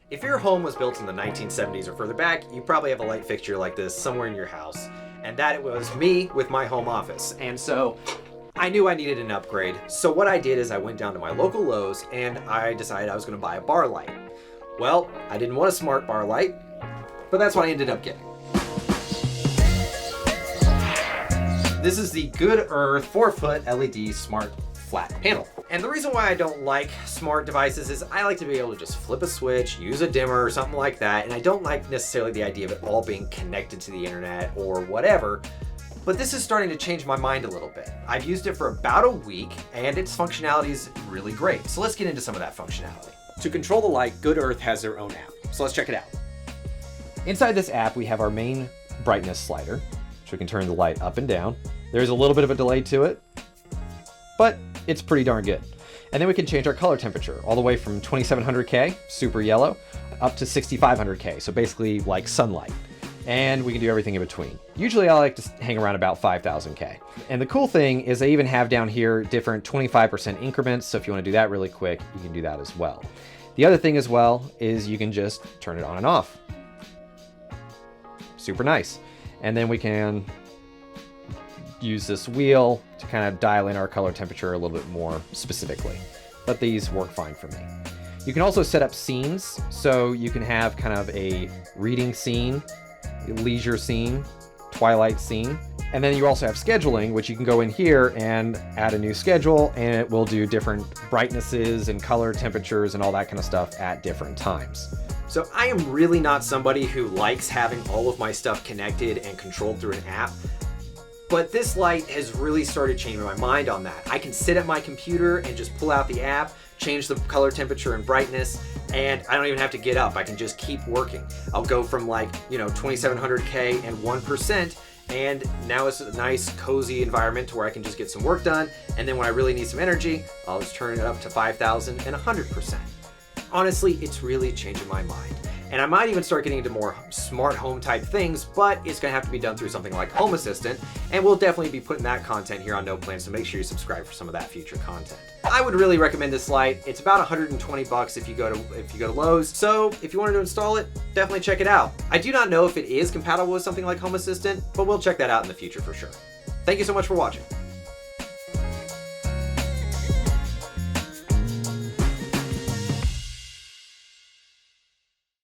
If your home was built in the 1970s or further back, you probably have a light fixture like this somewhere in your house. And that was me with my home office. And so I knew I needed an upgrade. So what I did is I went down to my local Lowe's and I decided I was going to buy a bar light. Well, I didn't want a smart bar light, but that's what I ended up getting. This is the Good Earth 4-foot LED smart flat panel. And the reason why I don't like smart devices is I like to be able to just flip a switch, use a dimmer or something like that, and I don't like necessarily the idea of it all being connected to the internet or whatever. But this is starting to change my mind a little bit. I've used it for about a week and its functionality is really great. So let's get into some of that functionality. To control the light, Good Earth has their own app. So let's check it out. Inside this app, we have our main brightness slider, so we can turn the light up and down. There's a little bit of a delay to it, but it's pretty darn good. And then we can change our color temperature all the way from 2700K, super yellow, up to 6500K, so basically like sunlight. And we can do everything in between. Usually I like to hang around about 5000K. And the cool thing is they even have down here different 25% increments, so if you want to do that really quick, you can do that as well. The other thing as well is you can just turn it on and off. Super nice. And then we can use this wheel to kind of dial in our color temperature a little bit more specifically. But these work fine for me. You can also set up scenes, so you can have kind of a reading scene, leisure scene, twilight scene. And then you also have scheduling, which you can go in here and add a new schedule, and it will do different brightnesses and color temperatures and all that kind of stuff at different times. So I am really not somebody who likes having all of my stuff connected and controlled through an app. But this light has really started changing my mind on that. I can sit at my computer and just pull out the app, change the color temperature and brightness, and I don't even have to get up. I can just keep working. I'll go from 2700K and 1%, and now it's a nice cozy environment to where I can just get some work done. And then when I really need some energy, I'll just turn it up to 5000 and 100%. Honestly, it's really changing my mind. And I might even start getting into more smart home type things, but it's gonna have to be done through something like Home Assistant, and we'll definitely be putting that content here on Noplan, so make sure you subscribe for some of that future content. I would really recommend this light. It's about 120 bucks if you go to Lowe's. So if you wanted to install it, definitely check it out. I do not know if it is compatible with something like Home Assistant, but we'll check that out in the future for sure. Thank you so much for watching.